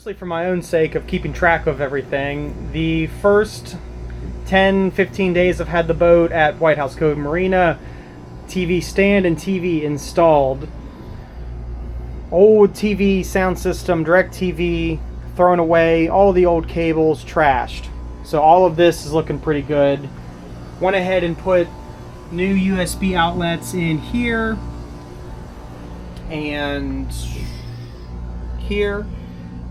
Mostly for my own sake of keeping track of everything. The first 10-15 days I've had the boat at White House Cove Marina, TV stand and TV installed. Old TV sound system, direct TV thrown away, all the old cables trashed. So all of this is looking pretty good. Went ahead and put new USB outlets in here and here,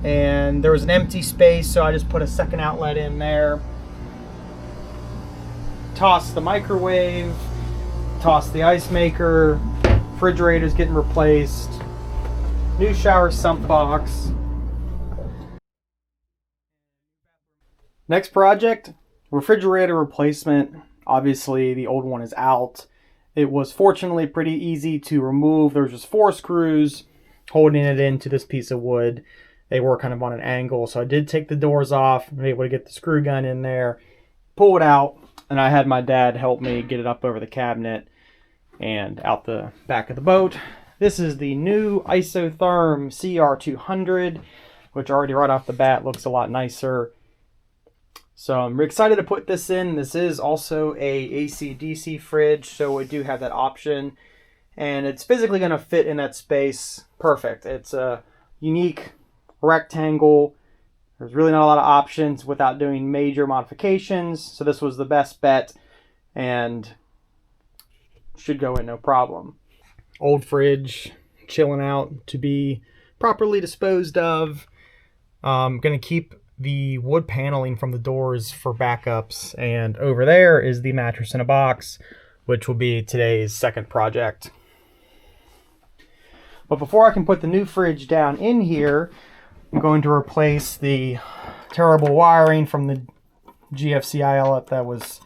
and there was an empty space, so I just put a second outlet in there. Tossed the microwave, tossed the ice maker, refrigerator's getting replaced, new shower sump box. Next project, refrigerator replacement. Obviously the old one is out. It was fortunately pretty easy to remove. There's just 4 screws holding it into this piece of wood. They were kind of on an angle, so I did take the doors off, and able to get the screw gun in there, pull it out, and I had my dad help me get it up over the cabinet and out the back of the boat. This is the new Isotherm CR200, which already right off the bat looks a lot nicer. So I'm excited to put this in. This is also a AC/DC fridge, so we do have that option. And it's physically going to fit in that space perfect. It's a unique rectangle. There's really not a lot of options without doing major modifications. So this was the best bet and should go in no problem. Old fridge, chilling out to be properly disposed of. I'm going to keep the wood paneling from the doors for backups, and over there is the mattress in a box, which will be today's second project. But before I can put the new fridge down in here, I'm going to replace the terrible wiring from the GFCI outlet that was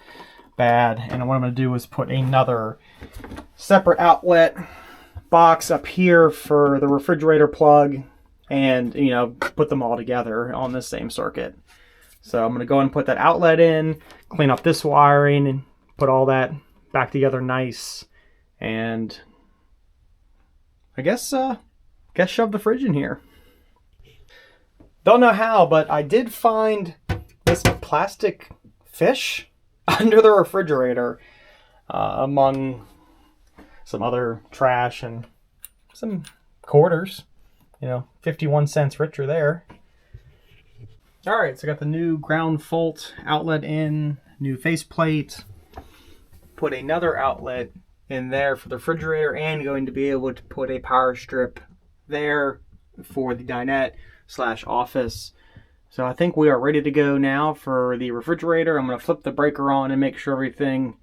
bad, and what I'm going to do is put another separate outlet box up here for the refrigerator plug, and put them all together on the same circuit. So I'm going to go and put that outlet in, clean up this wiring, and put all that back together nice, and I guess shove the fridge in here. Don't know how, but I did find this plastic fish under the refrigerator among some other trash and some quarters. 51 cents richer there. All right, so I got the new ground fault outlet in, new faceplate. Put another outlet in there for the refrigerator, and going to be able to put a power strip there for the dinette/office. So I think we are ready to go now for the refrigerator. I'm going to flip the breaker on and make sure everything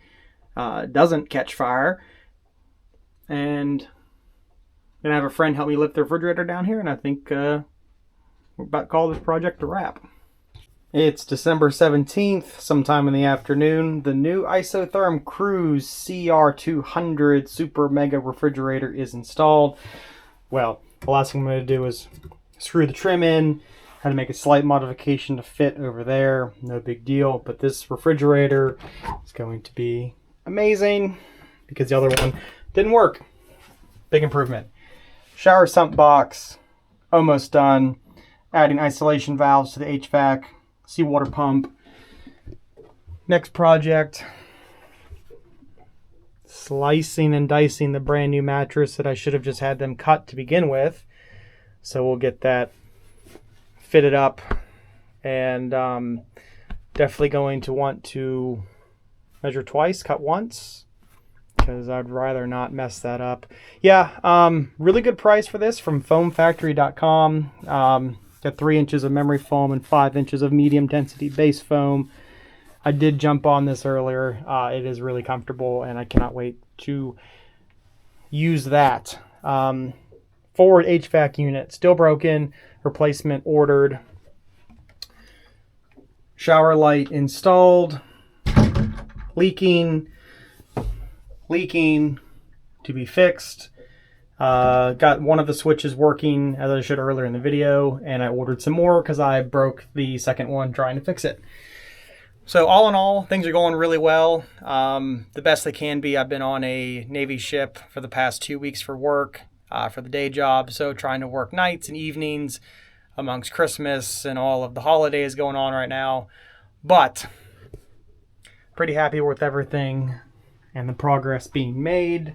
doesn't catch fire. And I'm going to have a friend help me lift the refrigerator down here, and I think we're about to call this project a wrap. It's December 17th, sometime in the afternoon. The new Isotherm Cruise CR200 Super Mega Refrigerator is installed. Well, the last thing I'm going to do is screw the trim in. Had to make a slight modification to fit over there. No big deal, but this refrigerator is going to be amazing because the other one didn't work. Big improvement. Shower sump box, almost done. Adding isolation valves to the HVAC, seawater pump. Next project, slicing and dicing the brand new mattress that I should have just had them cut to begin with. So we'll get that fitted up, and definitely going to want to measure twice, cut once, because I'd rather not mess that up. Yeah, really good price for this from foamfactory.com. Got 3 inches of memory foam and 5 inches of medium density base foam. I did jump on this earlier. It is really comfortable, and I cannot wait to use that. Forward HVAC unit, still broken, replacement ordered. Shower light installed, leaking to be fixed. Got one of the switches working as I showed earlier in the video, and I ordered some more because I broke the second one trying to fix it. So all in all, things are going really well. The best they can be. I've been on a Navy ship for the past 2 weeks for work, for the day job. So trying to work nights and evenings, amongst Christmas and all of the holidays going on right now. But pretty happy with everything and the progress being made.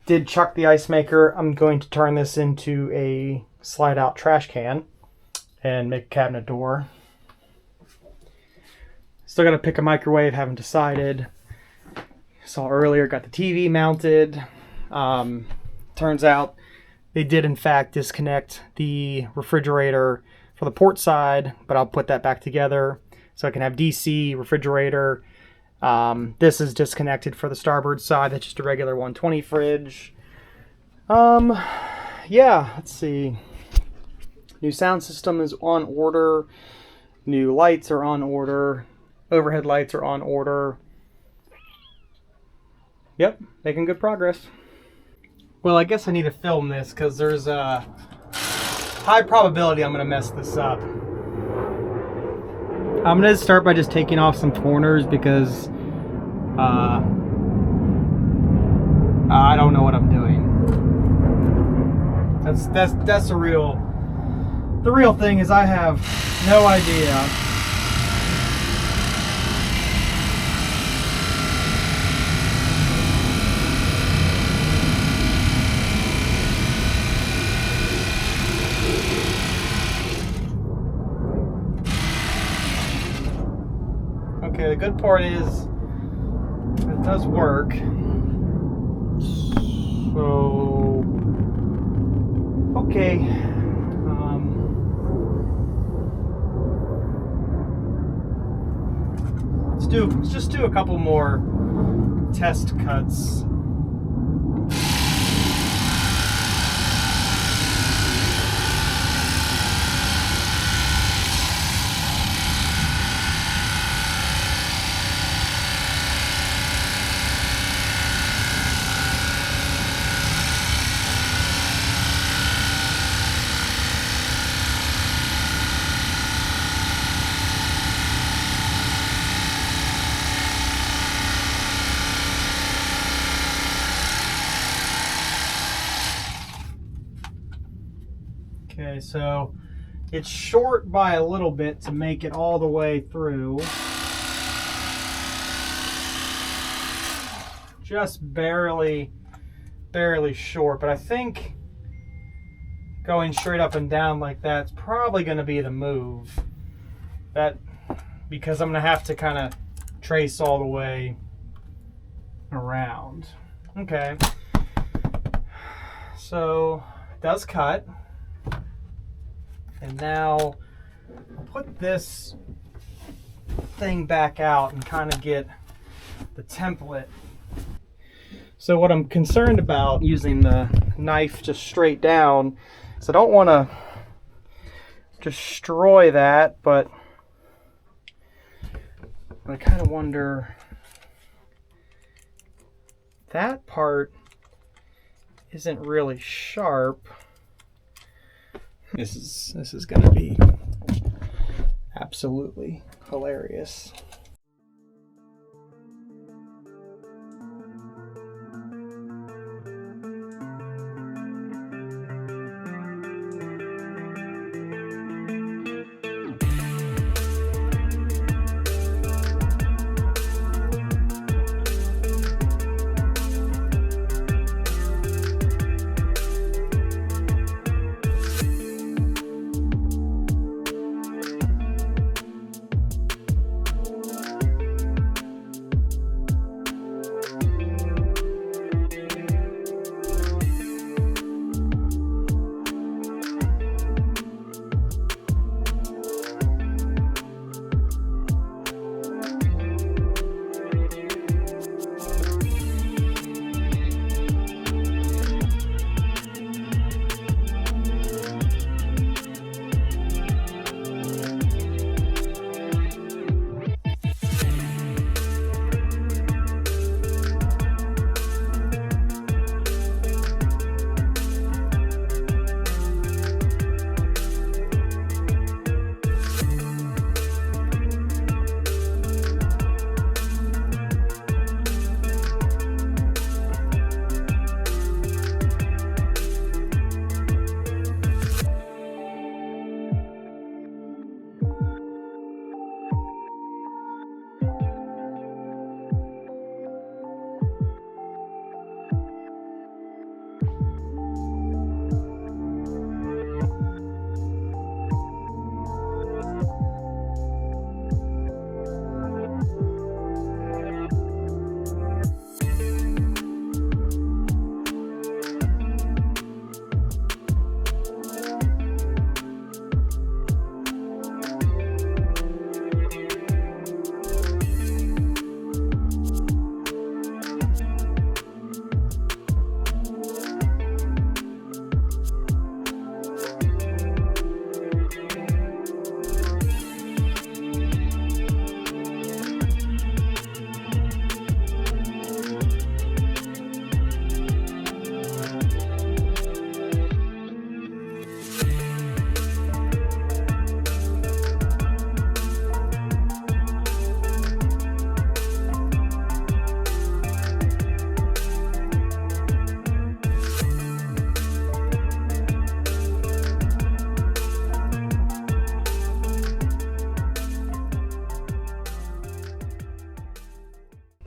Did chuck the ice maker. I'm going to turn this into a slide out trash can and make a cabinet door. Still got to pick a microwave, haven't decided. Saw earlier, got the TV mounted. Turns out they did in fact disconnect the refrigerator for the port side, but I'll put that back together so I can have DC refrigerator. This is disconnected for the starboard side. That's just a regular 120 fridge. Yeah, let's see. New sound system is on order. New lights are on order. Overhead lights are on order. Yep, making good progress. Well, I guess I need to film this because there's a high probability I'm going to mess this up. I'm going to start by just taking off some corners because I don't know what I'm doing. That's the real thing is I have no idea. Okay, the good part is it does work. So, okay. Let's just do a couple more test cuts. Okay, so it's short by a little bit to make it all the way through. Just barely short, but I think going straight up and down like that's probably going to be the move. Because I'm going to have to kind of trace all the way around. Okay. So it does cut. And now I'll put this thing back out and kind of get the template. So what I'm concerned about using the knife just straight down is I don't want to destroy that, but I kind of wonder, that part isn't really sharp. This is going to be absolutely hilarious.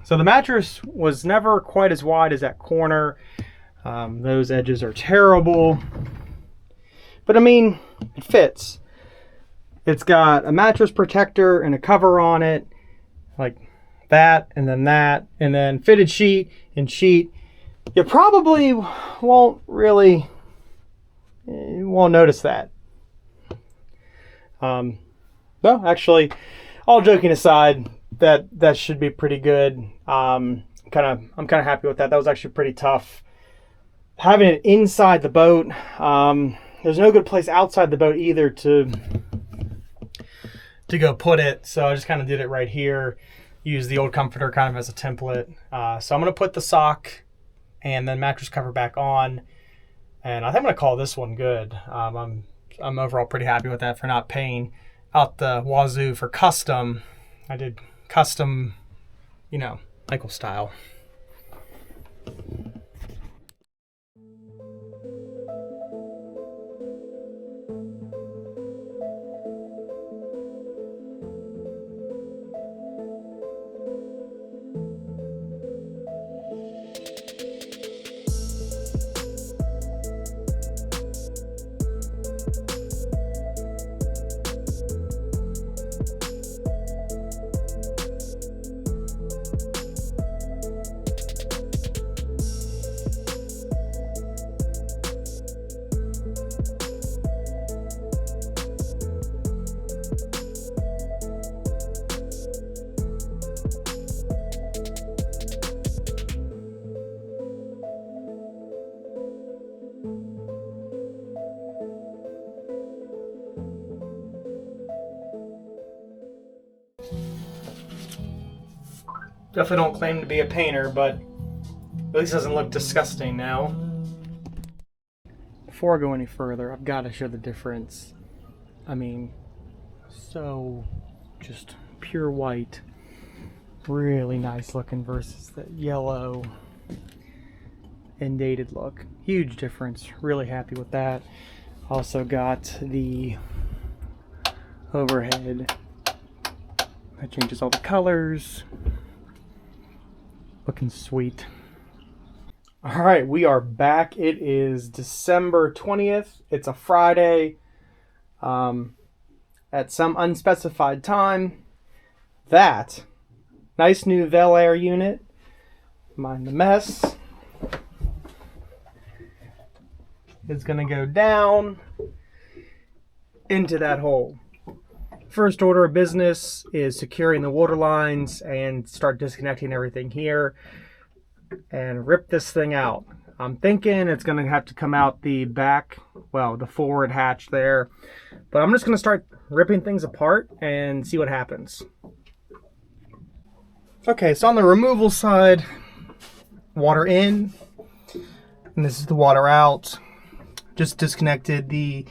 So the mattress was never quite as wide as that corner. Those edges are terrible. But I mean, it fits. It's got a mattress protector and a cover on it, like that, and then fitted sheet and sheet. You probably won't notice that. No, actually, all joking aside, that should be pretty good. I'm kind of happy with that. That was actually pretty tough. Having it inside the boat, there's no good place outside the boat either to go put it. So I just kind of did it right here. Use the old comforter kind of as a template. So I'm going to put the sock and then mattress cover back on. And I think I'm going to call this one good. I'm overall pretty happy with that for not paying out the wazoo for custom. I did custom, Michael style. Definitely don't claim to be a painter, but at least it doesn't look disgusting now. Before I go any further, I've got to show the difference. I mean, so just pure white, really nice looking versus the yellow and dated look. Huge difference. Really happy with that. Also got the overhead. That changes all the colors. Looking sweet. All right, we are back. It is December 20th. It's a Friday. At some unspecified time. That nice new Bel Air unit. Mind the mess. Is going to go down into that hole. First order of business is securing the water lines and start disconnecting everything here and rip this thing out. I'm thinking it's going to have to come out the back, well, the forward hatch there, but I'm just going to start ripping things apart and see what happens. Okay, so on the removal side, water in, and this is the water out. Just disconnected the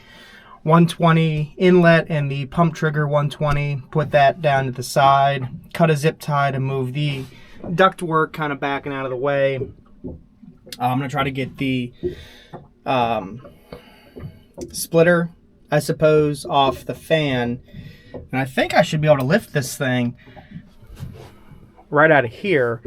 120 inlet and the pump trigger 120, put that down to the side, cut a zip tie to move the ductwork kind of backing out of the way. I'm going to try to get the splitter, I suppose, off the fan, and I think I should be able to lift this thing right out of here.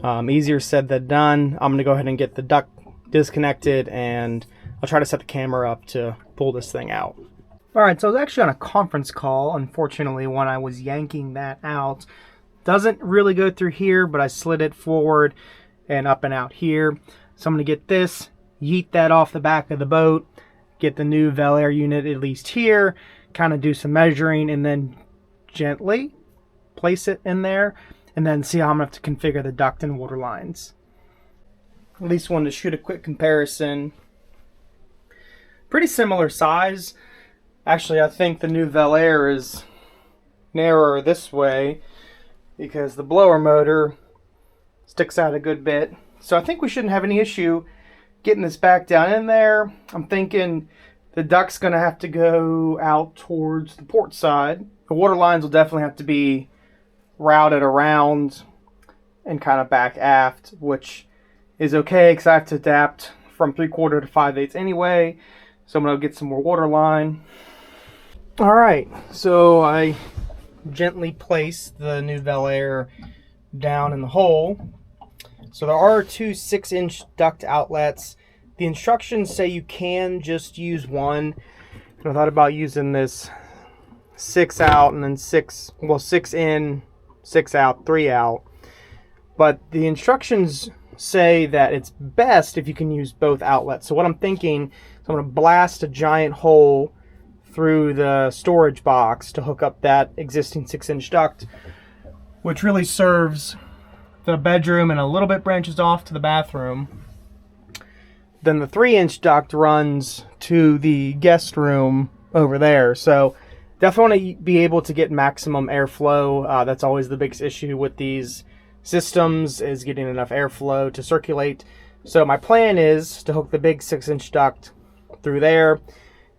Easier said than done. I'm going to go ahead and get the duct disconnected, and I'll try to set the camera up to pull this thing out. Alright, so I was actually on a conference call, unfortunately, when I was yanking that out. Doesn't really go through here, but I slid it forward and up and out here. So I'm going to get this, yeet that off the back of the boat, get the new Bel Air unit at least here, kind of do some measuring, and then gently place it in there, and then see how I'm going to have to configure the duct and water lines. At least wanted to shoot a quick comparison. Pretty similar size. Actually, I think the new Bel Air is narrower this way because the blower motor sticks out a good bit. So I think we shouldn't have any issue getting this back down in there. I'm thinking the duct's going to have to go out towards the port side. The water lines will definitely have to be routed around and kind of back aft, which is okay because I have to adapt from 3/4 to 5/8 anyway. So I'm going to get some more water line. Alright, so I gently place the new Bel Air down in the hole. So there are two 6-inch duct outlets. The instructions say you can just use one. And I thought about using this 6 out and then 6 in, 6 out, 3 out. But the instructions say that it's best if you can use both outlets. So what I'm thinking is I'm going to blast a giant hole through the storage box to hook up that existing 6-inch duct, which really serves the bedroom and a little bit branches off to the bathroom. Then the 3-inch duct runs to the guest room over there. So definitely want to be able to get maximum airflow. That's always the biggest issue with these systems, is getting enough airflow to circulate. So my plan is to hook the big 6-inch duct through there,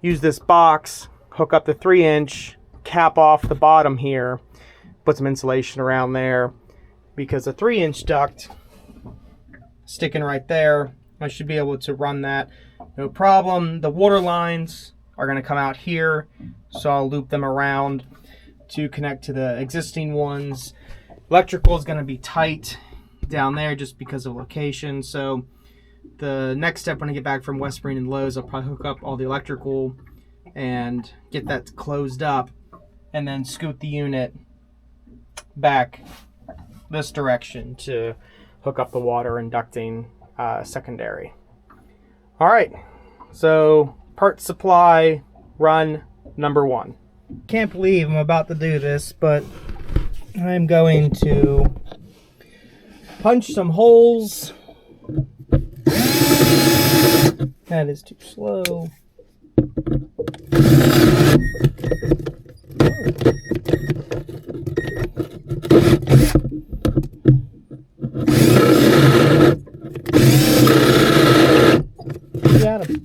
use this box, hook up the 3-inch, cap off the bottom here, put some insulation around there, because the 3-inch duct sticking right there, I should be able to run that no problem. The water lines are going to come out here, so I'll loop them around to connect to the existing ones. Electrical is going to be tight down there just because of location. So the next step when I get back from West Marine and Lowe's, I'll probably hook up all the electrical and get that closed up, and then scoot the unit back this direction to hook up the water and ducting secondary. All right, so part supply run number 1. Can't believe I'm about to do this, but I'm going to punch some holes. That is too slow. Got a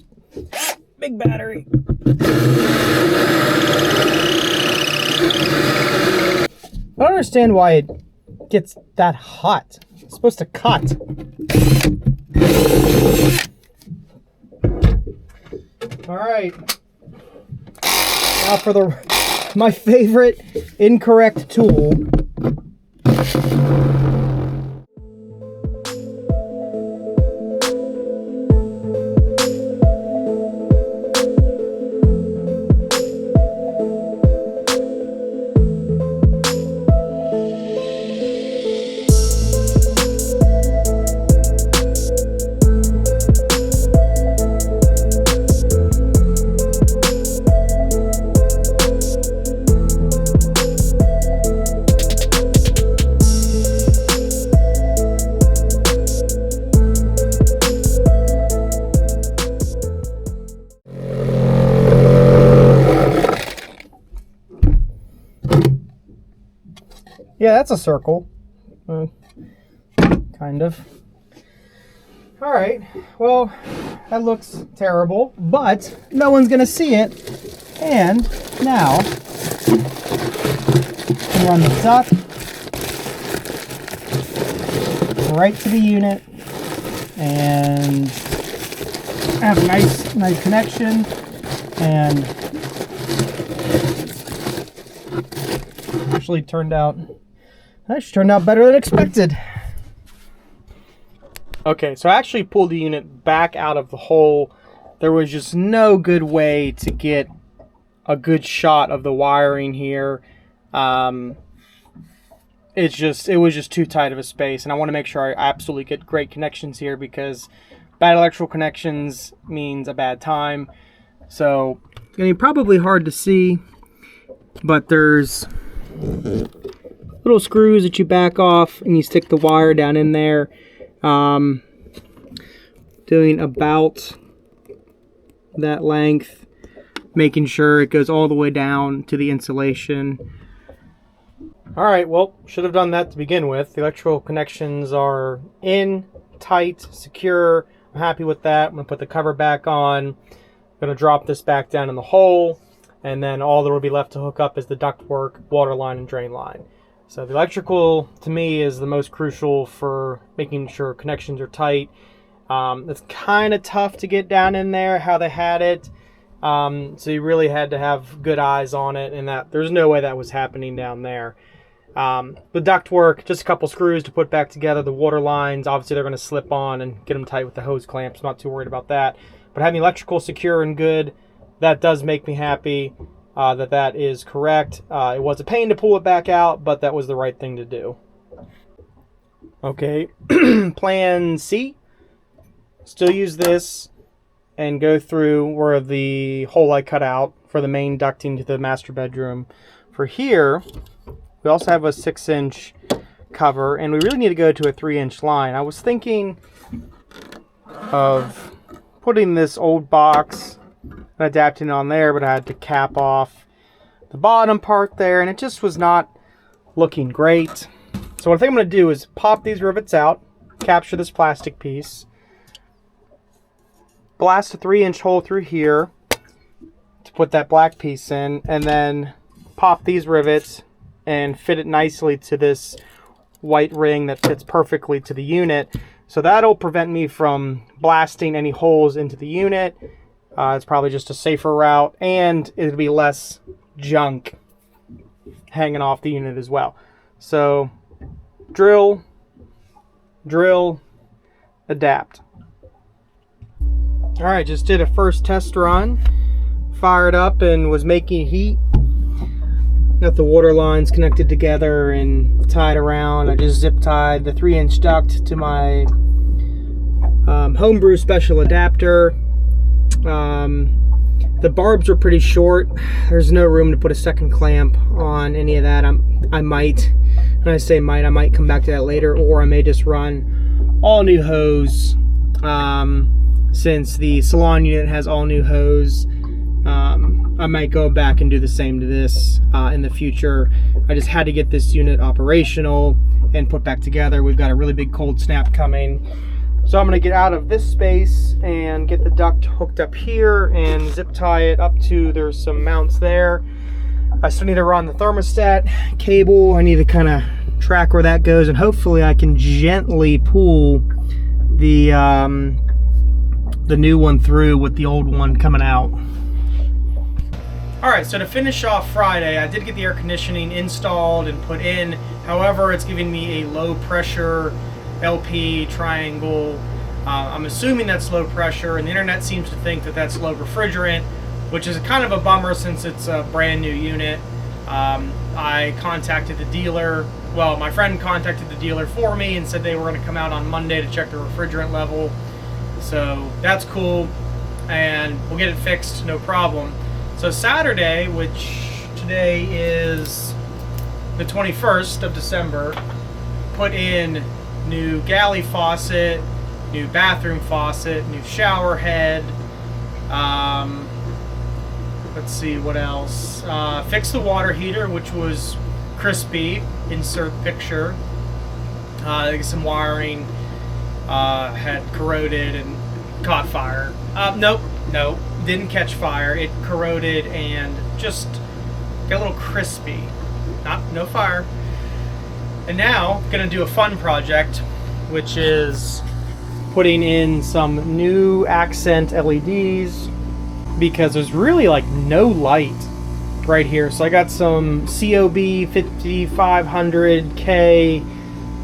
big battery. I don't understand why it gets that hot. It's supposed to cut. All right. Now for my favorite incorrect tool. Yeah, that's a circle. Kind of. All right. Well, that looks terrible, but no one's going to see it. And now, run the duct right to the unit and have a nice connection, and actually turned out better than expected. Okay, so I actually pulled the unit back out of the hole. There was just no good way to get a good shot of the wiring here. It was just too tight of a space, and I want to make sure I absolutely get great connections here, because bad electrical connections means a bad time. So it's going to be probably hard to see, but there's little screws that you back off and you stick the wire down in there, doing about that length, making sure it goes all the way down to the insulation. All right, well, should have done that to begin with. The electrical connections are in, tight, secure. I'm happy with that. I'm going to put the cover back on. I'm going to drop this back down in the hole, and then all that will be left to hook up is the ductwork, water line, and drain line. So the electrical, to me, is the most crucial for making sure connections are tight. It's kind of tough to get down in there how they had it. So you really had to have good eyes on it, and that there's no way that was happening down there. The ductwork, just a couple screws to put back together. The water lines, obviously they're going to slip on and get them tight with the hose clamps. Not too worried about that. But having electrical secure and good, that does make me happy that is correct. It was a pain to pull it back out, but that was the right thing to do. Okay, plan C. Still use this and go through where the hole I cut out for the main ducting to the master bedroom. For here, we also have a 6-inch cover, and we really need to go to a 3-inch line. I was thinking of putting this old box and adapting it on there, but I had to cap off the bottom part there, and it just was not looking great. So what I think I'm going to do is pop these rivets out, capture this plastic piece, blast a 3-inch hole through here to put that black piece in, and then pop these rivets and fit it nicely to this white ring that fits perfectly to the unit. So that'll prevent me from blasting any holes into the unit. It's probably just a safer route, and it'll be less junk hanging off the unit as well. So drill, adapt. All right, just did a first test run, fired up and was making heat. Got the water lines connected together and tied around. I just zip tied the 3-inch duct to my homebrew special adapter. The barbs were pretty short. There's no room to put a second clamp on any of that. I might, when I say might, I might come back to that later, or I may just run all new hose. Since the salon unit has all new hose, I might go back and do the same to this in the future. I just had to get this unit operational and put back together. We've got a really big cold snap coming. So I'm going to get out of this space and get the duct hooked up here and zip tie it up to, there's some mounts there. I still need to run the thermostat cable. I need to kind of track where that goes, and hopefully I can gently pull the new one through with the old one coming out. Alright, so to finish off Friday, I did get the air conditioning installed and put in. However, it's giving me a low pressure LP triangle. I'm assuming that's low pressure, and the internet seems to think that that's low refrigerant, which is kind of a bummer since it's a brand new unit. I contacted the dealer. Well, my friend contacted the dealer for me and said they were going to come out on Monday to check the refrigerant level. So that's cool, and we'll get it fixed, no problem. So Saturday, which today is the 21st of December, put in new galley faucet, new bathroom faucet, new shower head. Let's see what else. Fixed the water heater, which was crispy. Insert picture. Some wiring had corroded and caught fire. Nope, didn't catch fire. It corroded and just got a little crispy. No fire. And now, gonna do a fun project, which is putting in some new accent LEDs, because there's really like no light right here. So I got some COB 5500K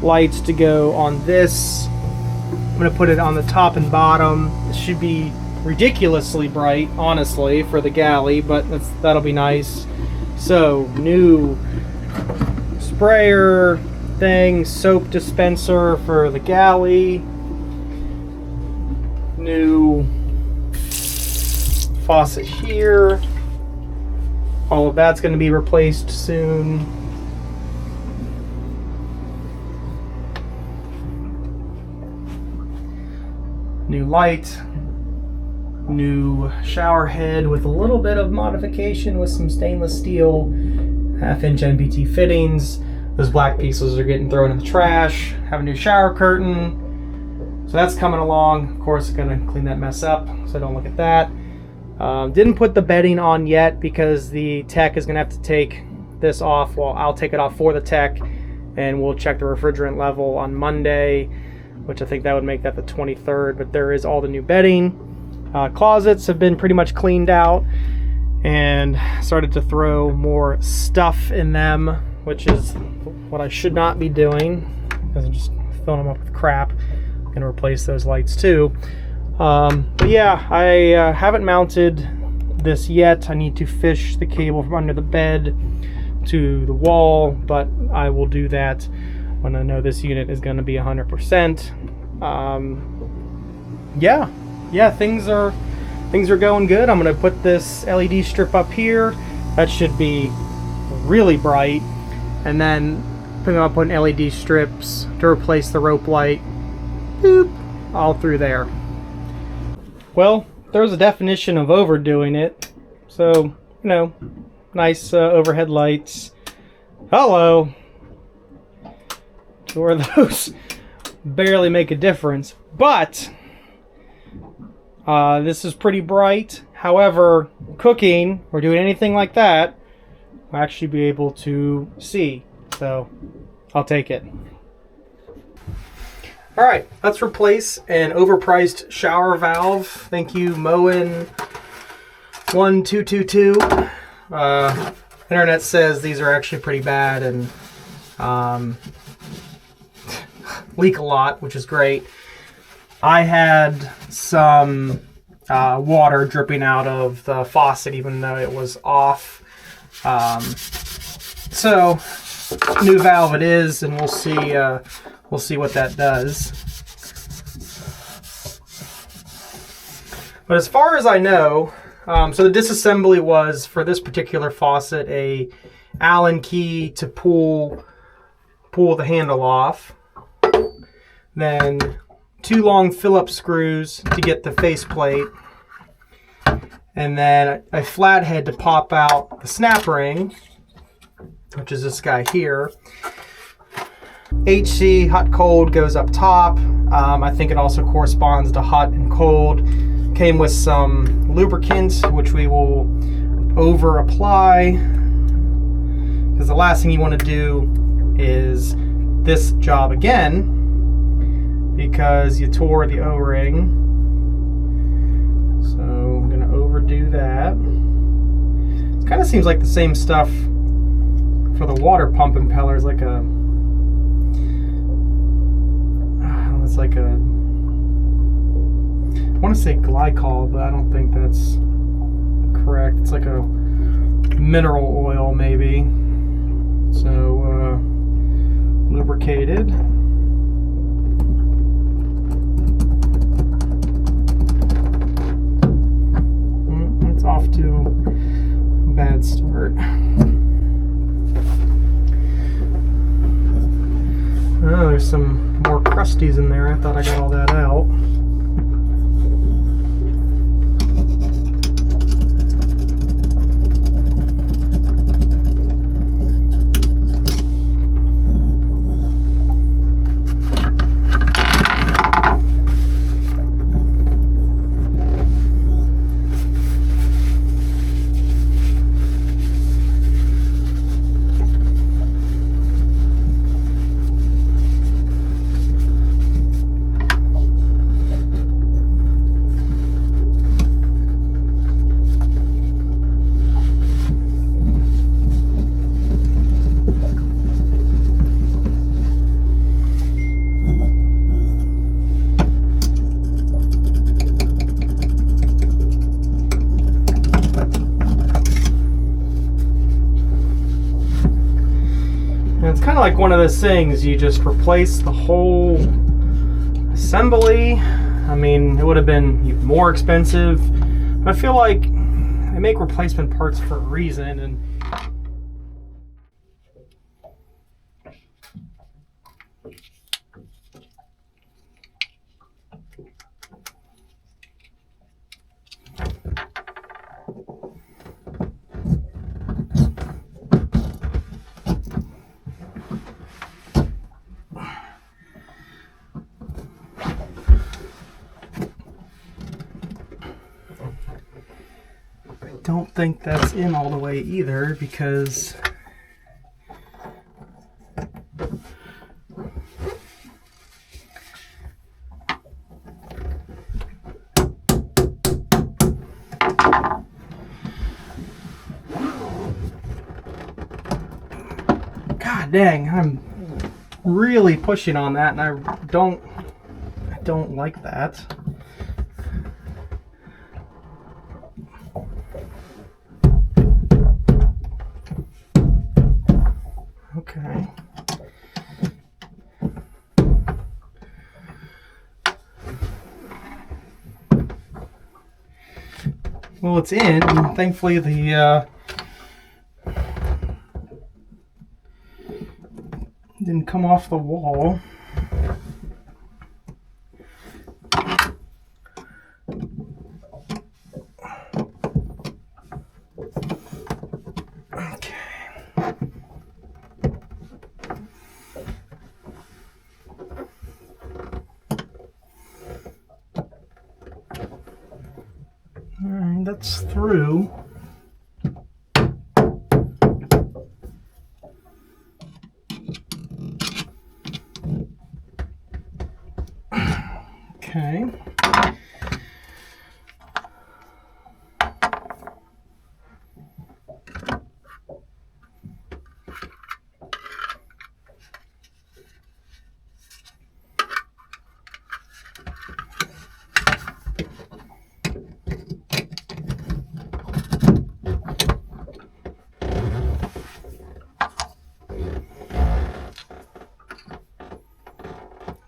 lights to go on this. I'm gonna put it on the top and bottom. It should be ridiculously bright, honestly, for the Galley, but that'll be nice. So, new sprayer thing, soap dispenser for the Galley, new faucet here. All of that's going to be replaced soon. New light, new shower head with a little bit of modification with some stainless steel 1/2-inch NBT fittings. Those black pieces are getting thrown in the trash. Have a new shower curtain. So that's coming along. Of course, I'm gonna clean that mess up so don't look at that. Didn't put the bedding on yet because the tech is gonna have to take this off. Well, I'll take it off for the tech, and we'll check the refrigerant level on Monday, which I think that would make that the 23rd, but there is all the new bedding. Closets have been pretty much cleaned out and started to throw more stuff in them. which is what I should not be doing because I'm just filling them up with crap. I'm going to replace those lights too. But yeah, I haven't mounted this yet. I need to fish the cable from under the bed to the wall, but I will do that when I know this unit is going to be 100%. Yeah, things are going good. I'm going to put this LED strip up here. That should be really bright, and then putting up on LED strips to replace the rope light. Boop, all through there. Well, there's a definition of overdoing it. So, you know, nice overhead lights. Hello. So where those barely make a difference, but this is pretty bright. However, cooking or doing anything like that, I'll actually be able to see. So I'll take it. All right, let's replace an overpriced shower valve. Thank you, Moen1222. Internet says these are actually pretty bad and leak a lot, which is great. I had some water dripping out of the faucet even though it was off. So new valve it is, and we'll see what that does. But as far as I know, so the disassembly was for this particular faucet a Allen key to pull the handle off, then 2 long Phillips screws to get the faceplate, and then a flathead to pop out the snap ring, which is this guy here. HC, hot cold, goes up top. I think it also corresponds to hot and cold. Came with some lubricant, which we will over apply, because the last thing you want to do is this job again because you tore the O-ring. So I'm going to overdo that. It kind of seems like the same stuff for the water pump impellers, like a, it's like a, I want to say glycol, but I don't think that's correct. It's like a mineral oil maybe. So lubricated. It's off to a bad start. Oh, there's some more crusties in there. I thought I got all that out. It's kind of like one of those things, you just replace the whole assembly. I mean, it would have been even more expensive, but I feel like they make replacement parts for a reason. And don't think that's in all the way either, because dang, I'm really pushing on that, and I don't like that. Okay. Well, it's in, and thankfully the didn't come off the wall. Okay. All right, that's through. Okay.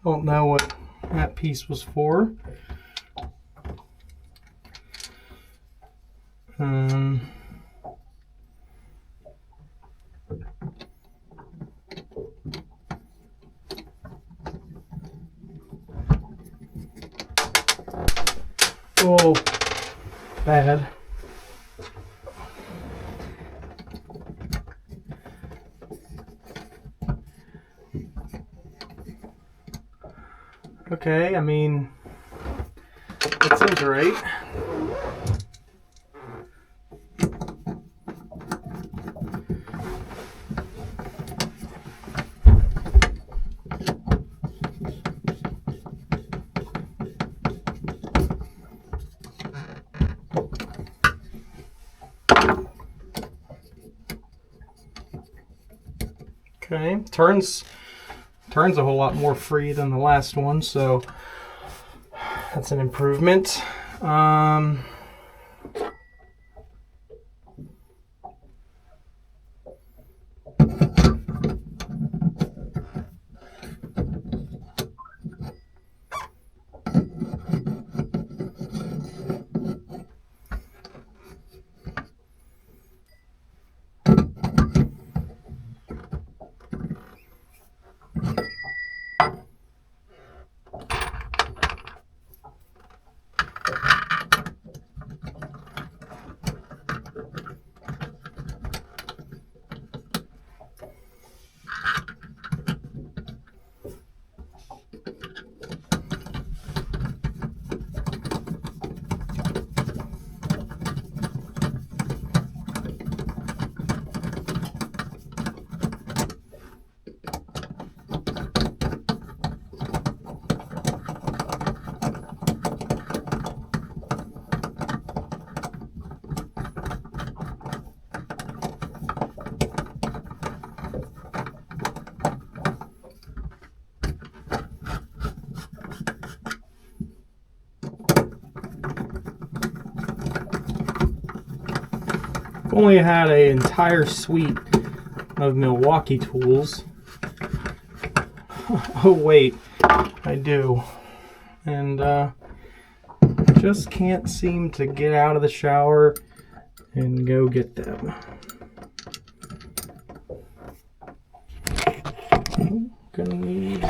Don't know what that piece was for. Oh, bad. Okay, I mean, it seems right. Okay, turns a whole lot more free than the last one, so that's an improvement. Only had an entire suite of Milwaukee tools. Oh wait, I do. And just can't seem to get out of the shower and go get them. Gonna need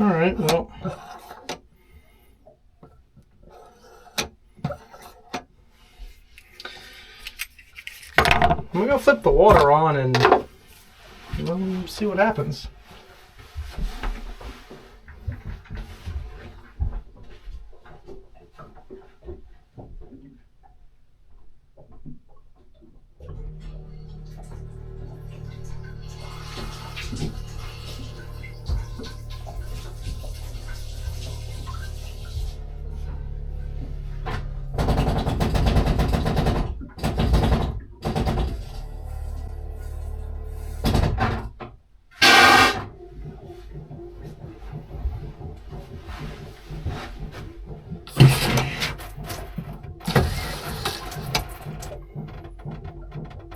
all right, well, I'm gonna flip the water on and see what happens.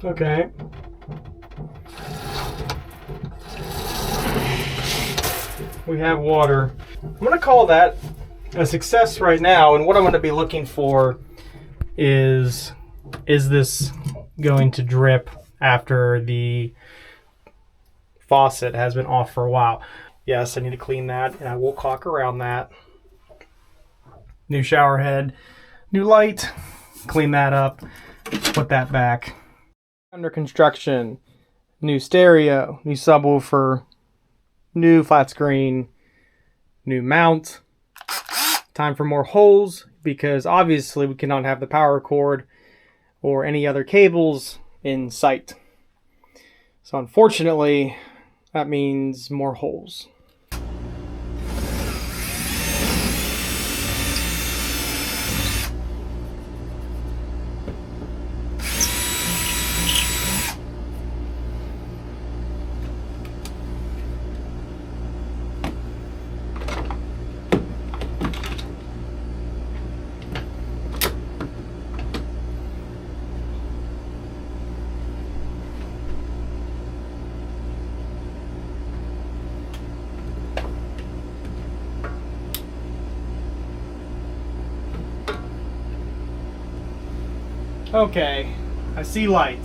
Okay. We have water. I'm gonna call that a success right now, and what I'm gonna be looking for is this going to drip after the faucet has been off for a while? Yes, I need to clean that, and I will caulk around that. New shower head, new light, clean that up, put that back. Under construction, new stereo, new subwoofer, new flat screen, new mount. Time for more holes, because obviously we cannot have the power cord or any other cables in sight. So unfortunately, that means more holes. Okay, I see light.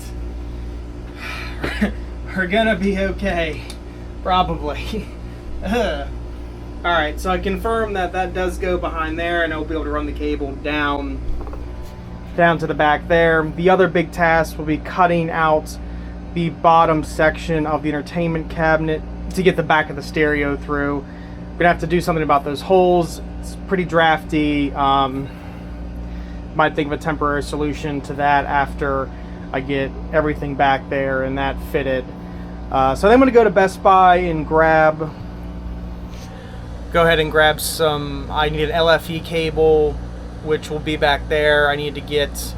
We're gonna be okay, probably. Alright, so I confirm that that does go behind there, and I'll be able to run the cable down to the back there. The other big task will be cutting out the bottom section of the entertainment cabinet to get the back of the stereo through. We're gonna have to do something about those holes. It's pretty drafty. Might think of a temporary solution to that after I get everything back there and that fitted. So then I'm going to go to Best Buy and go ahead and grab some, I need an LFE cable, which will be back there. I need to get,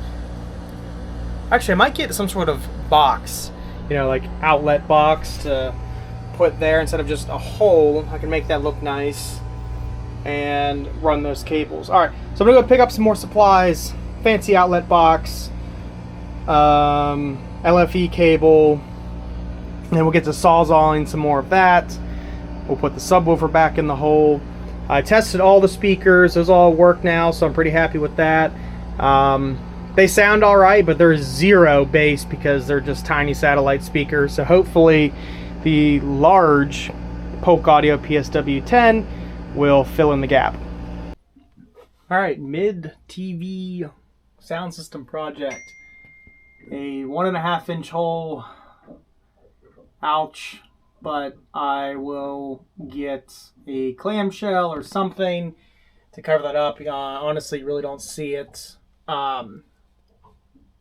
actually I might get some sort of box, you know, like outlet box to put there instead of just a hole. I can make that look nice and run those cables. All right, so I'm gonna go pick up some more supplies, fancy outlet box, LFE cable, and then we'll get to sawzalling some more of that. We'll put the subwoofer back in the hole. I tested all the speakers, those all work now, so I'm pretty happy with that. They sound all right, but there's zero bass because they're just tiny satellite speakers, so hopefully the large Polk Audio PSW10 will fill in the gap. Alright, mid-TV sound system project. A 1.5 inch hole. Ouch. But I will get a clamshell or something to cover that up. Honestly, you really don't see it.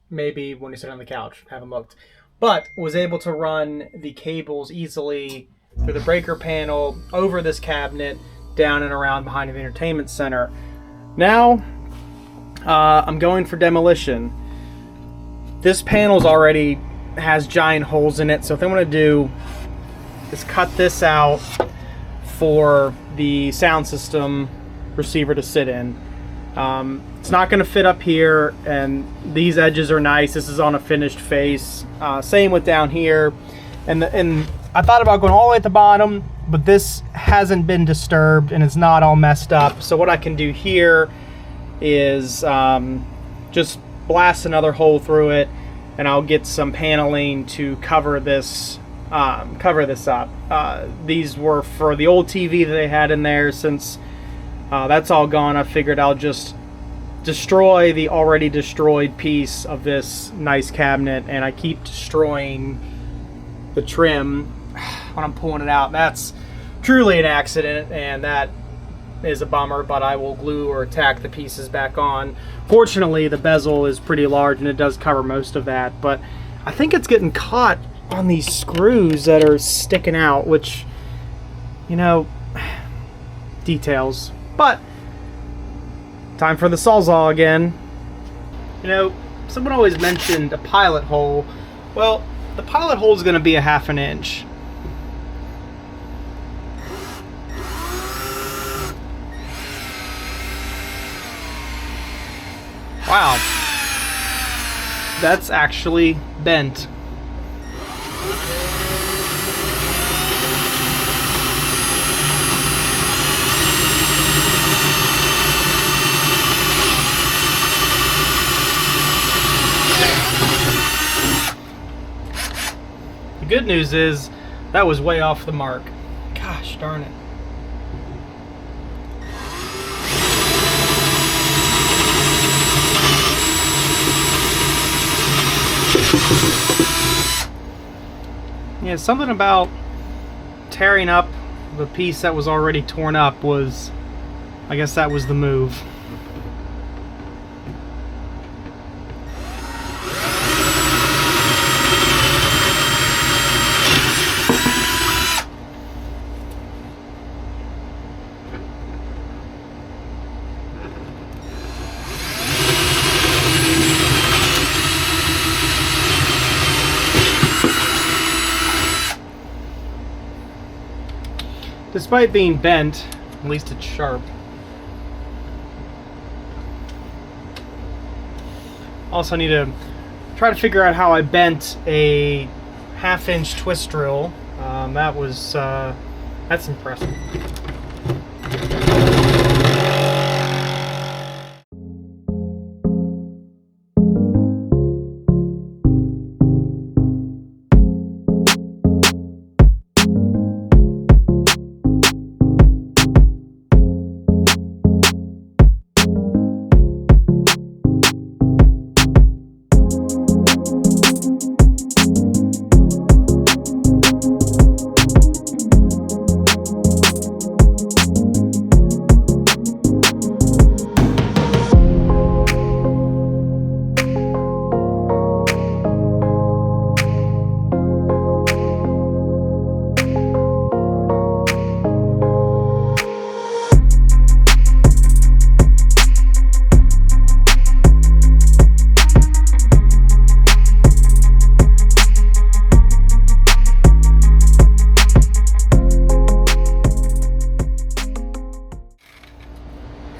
Maybe when you sit on the couch, haven't looked. But was able to run the cables easily through the breaker panel over this cabinet, down and around behind the entertainment center. Now I'm going for demolition. This panel's already has giant holes in it, so what I'm going to do is cut this out for the sound system receiver to sit in. It's not going to fit up here, and these edges are nice. This is on a finished face. Same with down here, and I thought about going all the way at the bottom, but this hasn't been disturbed and it's not all messed up. So what I can do here is just blast another hole through it, and I'll get some paneling to cover this up. These were for the old TV that they had in there. Since that's all gone, I figured I'll just destroy the already destroyed piece of this nice cabinet, and I keep destroying the trim when I'm pulling it out. That's truly an accident, and that is a bummer, but I will glue or tack the pieces back on. Fortunately, the bezel is pretty large and it does cover most of that, but I think it's getting caught on these screws that are sticking out, which, you know, details. But time for the sawzall again. You know, someone always mentioned a pilot hole. Well, the pilot hole is going to be 1/2 inch. Wow. that's actually bent. The good news is that was way off the mark. Gosh darn it. Yeah, something about tearing up the piece that was already torn up was, I guess that was the move. Despite being bent, at least it's sharp. Also, I need to try to figure out how I bent a 1/2-inch twist drill. That's impressive.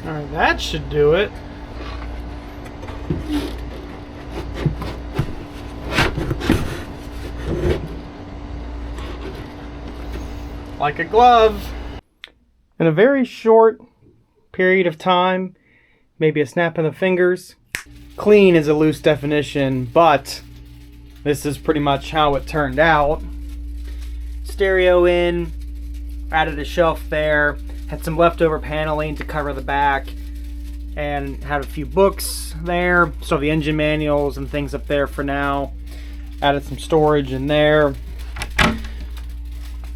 Alright, that should do it. Like a glove. In a very short period of time, maybe a snap of the fingers. Clean is a loose definition, but this is pretty much how it turned out. Stereo in, added a shelf there, had some leftover paneling to cover the back, and had a few books there, so the engine manuals and things up there for now. Added some storage in there.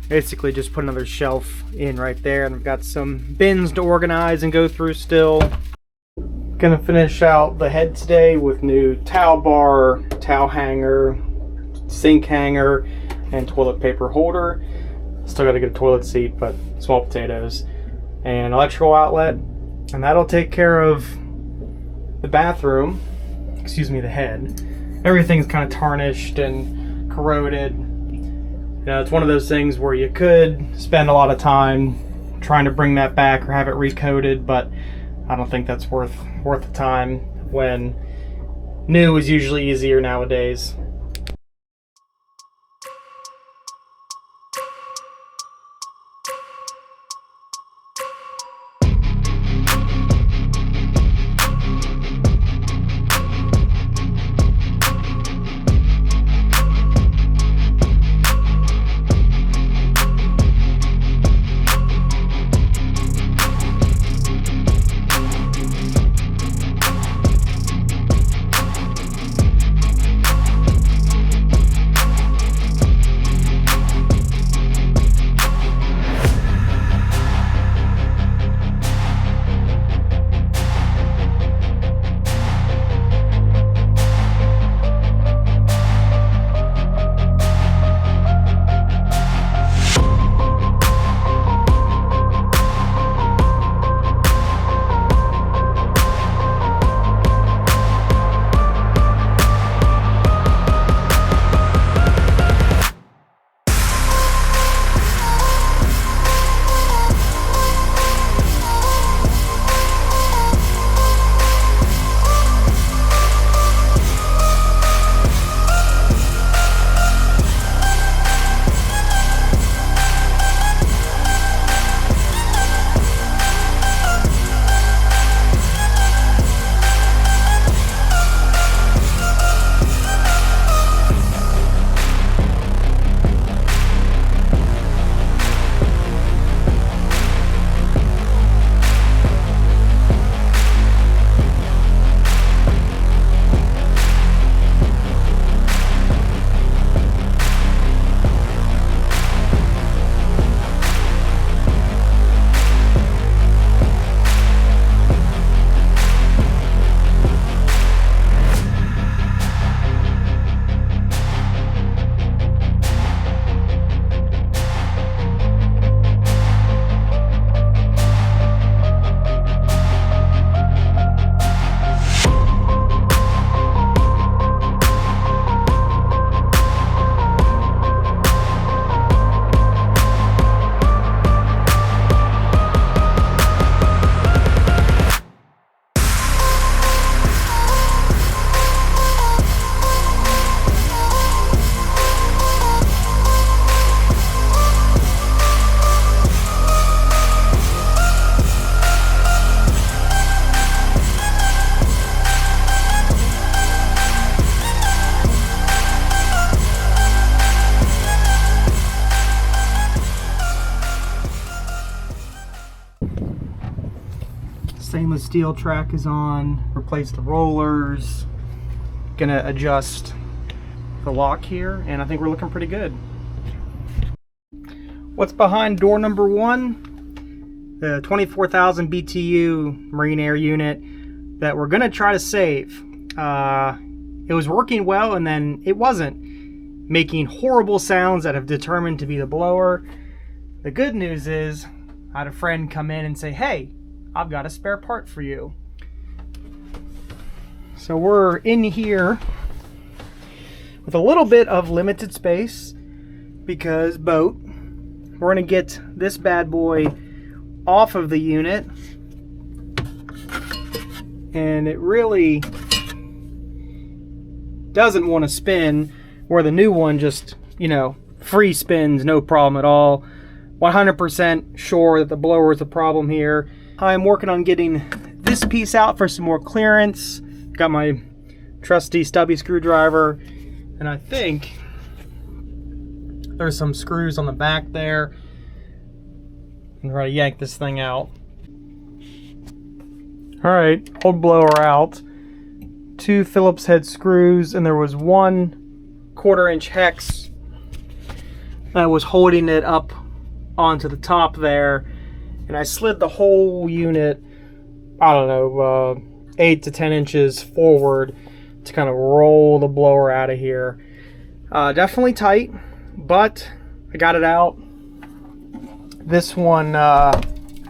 Basically just put another shelf in right there, and we've got some bins to organize and go through still. Gonna finish out the head today with new towel bar, towel hanger, sink hanger, and toilet paper holder. Still gotta get a toilet seat, but small potatoes. And electrical outlet, and that'll take care of the bathroom, excuse me, the head. Everything's kind of tarnished and corroded. You know, it's one of those things where you could spend a lot of time trying to bring that back or have it recoated, but I don't think that's worth the time when new is usually easier nowadays. the steel track is on, replace the rollers, gonna adjust the lock here, and I think we're looking pretty good. What's behind door number 1? The 24,000 BTU marine air unit that we're gonna try to save. It was working well, and then it wasn't, making horrible sounds that have determined to be the blower. The good news is I had a friend come in and say, hey, I've got a spare part for you. So we're in here with a little bit of limited space because boat. We're gonna get this bad boy off of the unit, and it really doesn't want to spin, where the new one just, you know, free spins, no problem at all. 100% sure that the blower is the problem here. I'm working on getting this piece out for some more clearance. Got my trusty stubby screwdriver, and I think there's some screws on the back there. I'm trying to yank this thing out. All right, old blower out. 2 Phillips head screws, and there was 1 1/4-inch hex that was holding it up onto the top there, and I slid the whole unit, I don't know, 8 to 10 inches forward to kind of roll the blower out of here. Definitely tight, but I got it out. This one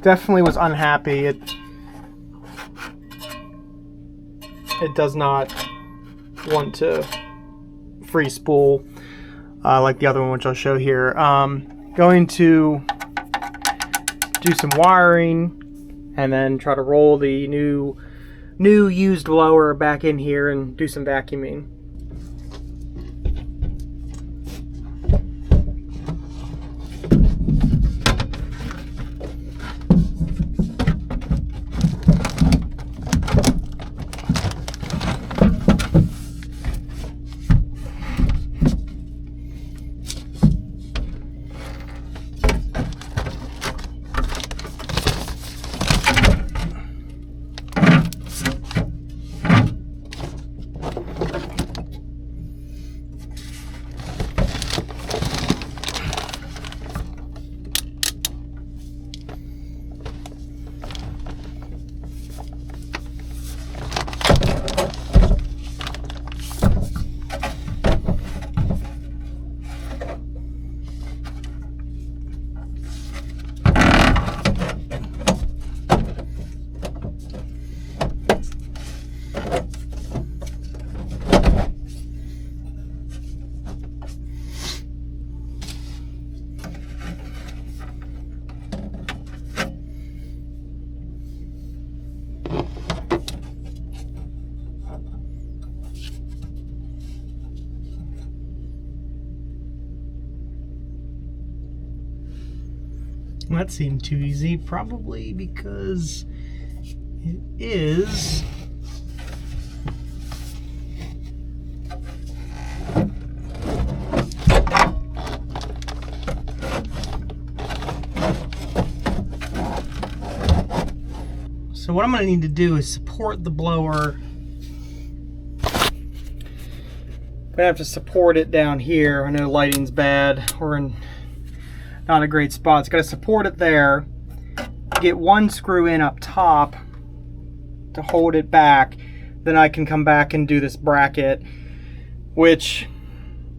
definitely was unhappy. It does not want to free spool like the other one, which I'll show here. Going to do some wiring and then try to roll the new used blower back in here and do some vacuuming. That seemed too easy, probably because it is. So what I'm going to need to do is support the blower. I'm going to have to support it down here. I know lighting's bad. We're in not a great spot. It's got to support it there. Get 1 screw in up top to hold it back. Then I can come back and do this bracket, which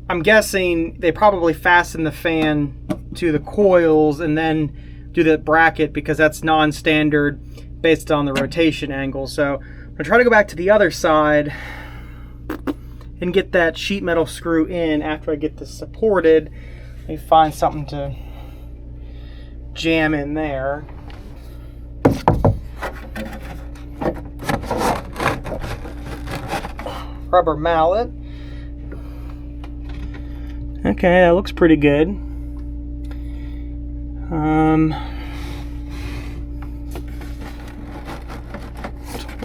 I'm guessing they probably fasten the fan to the coils and then do the bracket because that's non-standard based on the rotation angle. So I'm going to try to go back to the other side and get that sheet metal screw in after I get this supported. Let me find something to jam in there. Rubber mallet. Okay, that looks pretty good.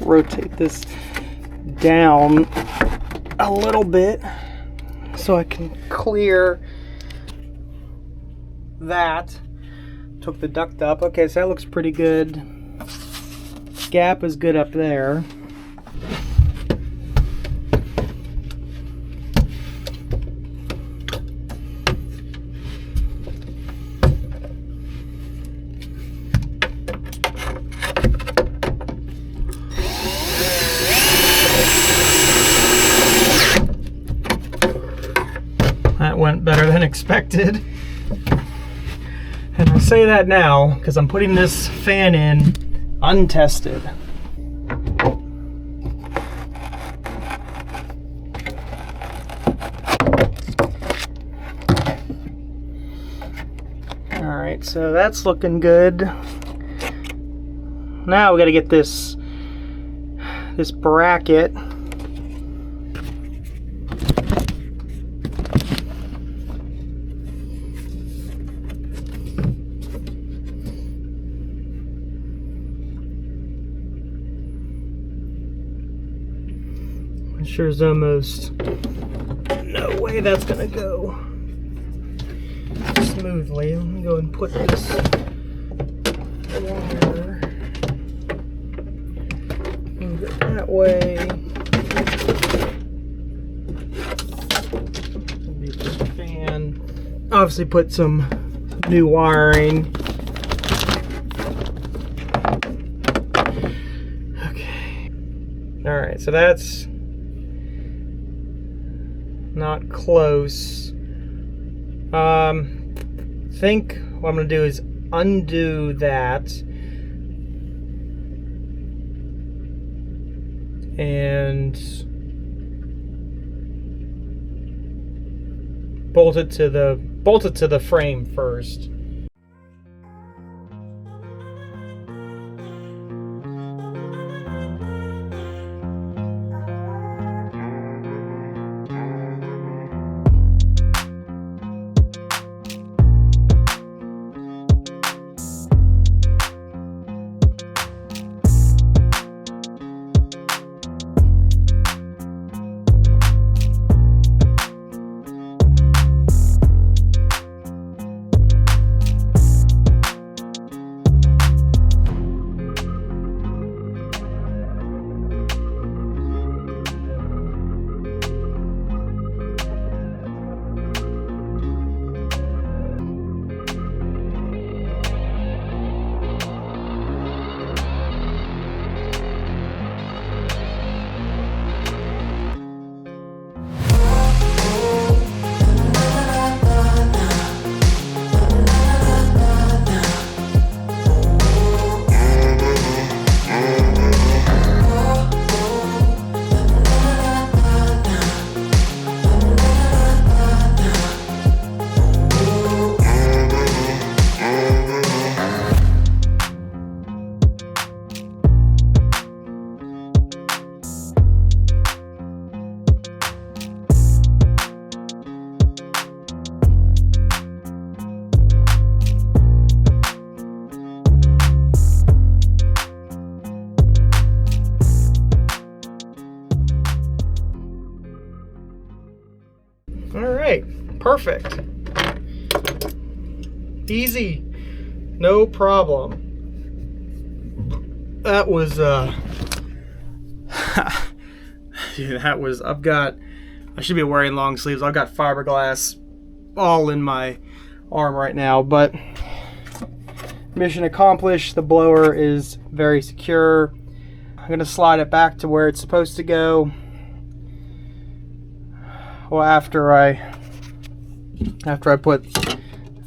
Rotate this down a little bit so I can clear that. Took the duct up. Okay, so that looks pretty good. gap is good up there. That went better than expected. And I say that now because I'm putting this fan in untested. Alright, so that's looking good. Now we gotta get this bracket. There's almost no way that's gonna go smoothly. Let me go and put this wire, move it that way. Maybe put the fan. Obviously put some new wiring. Okay. Alright, so that's not close. Think what I'm gonna do is undo that and bolt it to the frame first. Alright, perfect. Easy, no problem. That was, dude, that was, I should be wearing long sleeves. I've got fiberglass all in my arm right now, but mission accomplished. The blower is very secure. I'm gonna slide it back to where it's supposed to go. Well, after I put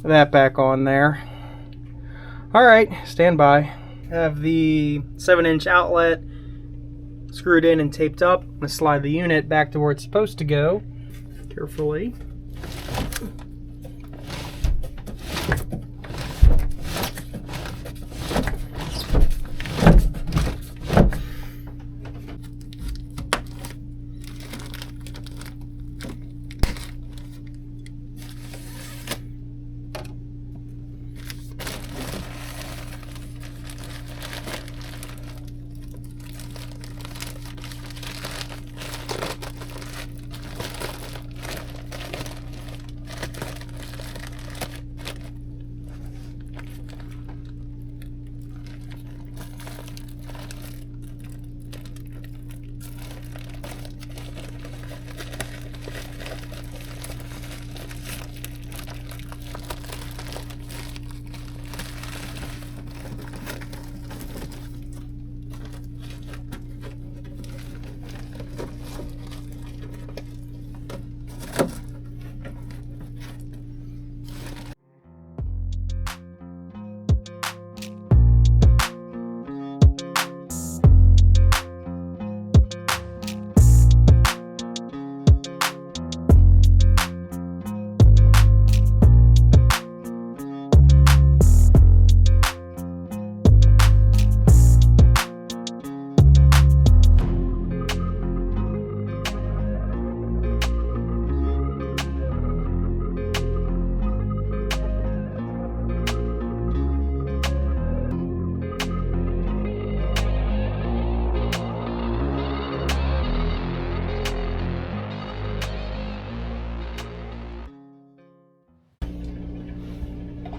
that back on there. Alright, stand by. I have the 7-inch outlet screwed in and taped up. I'm going to slide the unit back to where it's supposed to go. Carefully.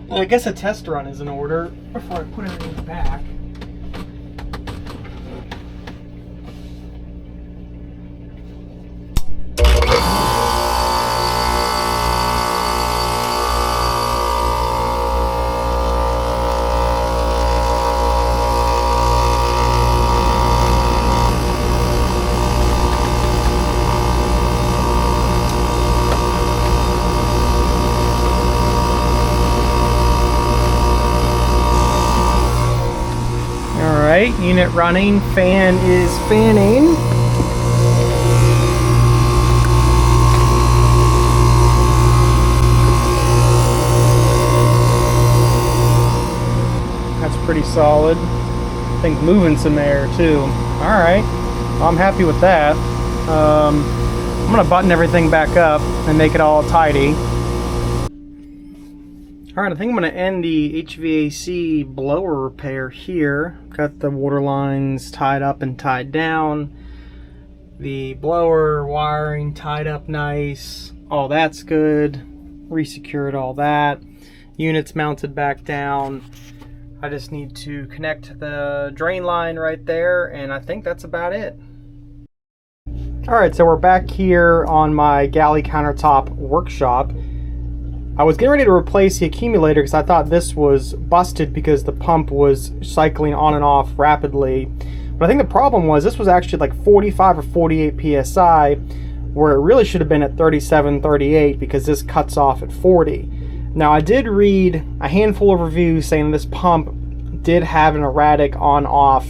Well, I guess a test run is in order before I put everything back. Unit running, fan is fanning. That's pretty solid. I think moving some air too. Alright, I'm happy with that. I'm going to button everything back up and make it all tidy. Alright, I think I'm going to end the HVAC blower repair here. Got the water lines tied up and tied down. The blower wiring tied up nice. All that's good. Resecured all that. Units mounted back down. I just need to connect the drain line right there, and I think that's about it. Alright, so we're back here on my Galley countertop workshop. I was getting ready to replace the accumulator because I thought this was busted because the pump was cycling on and off rapidly. But I think the problem was this was actually like 45 or 48 psi, where it really should have been at 37, 38 because this cuts off at 40. Now I did read a handful of reviews saying this pump did have an erratic on-off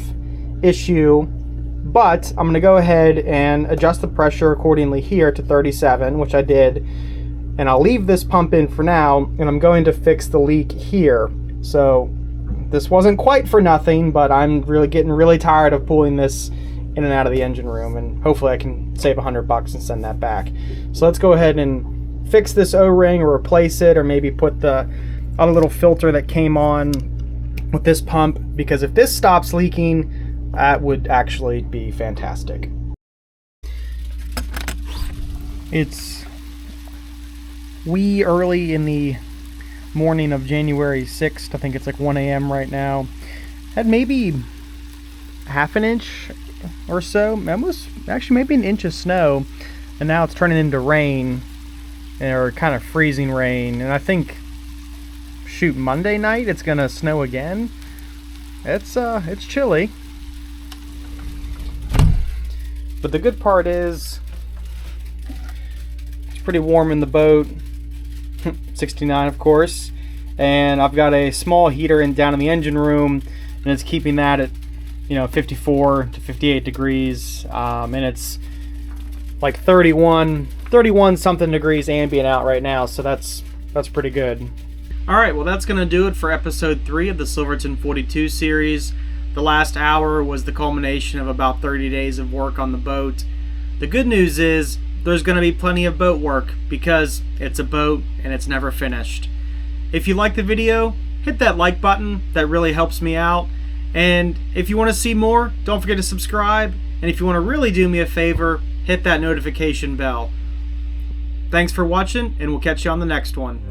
issue, but I'm going to go ahead and adjust the pressure accordingly here to 37, which I did. And I'll leave this pump in for now, and I'm going to fix the leak here. So this wasn't quite for nothing, but I'm getting really tired of pulling this in and out of the engine room, and hopefully I can save $100 and send that back. So let's go ahead and fix this O-ring or replace it, or maybe put the other little filter that came on with this pump, because if this stops leaking, that would actually be fantastic. It's wee early in the morning of January 6th. I think it's like 1 a.m. right now. Had maybe half an inch or so, almost actually maybe an inch of snow, and now it's turning into rain, or kind of freezing rain. And I think, shoot, Monday night it's gonna snow again. It's chilly, but the good part is it's pretty warm in the boat. 69 of course, and I've got a small heater down in the engine room, and it's keeping that at 54 to 58 degrees, and it's like 31 something degrees ambient out right now, so that's pretty good. Alright, well that's gonna do it for episode 3 of the Silverton 42 series. The last hour was the culmination of about 30 days of work on the boat. The good news is there's going to be plenty of boat work because it's a boat and it's never finished. If you like the video, hit that like button. That really helps me out. And if you want to see more, don't forget to subscribe. And if you want to really do me a favor, hit that notification bell. Thanks for watching, and we'll catch you on the next one.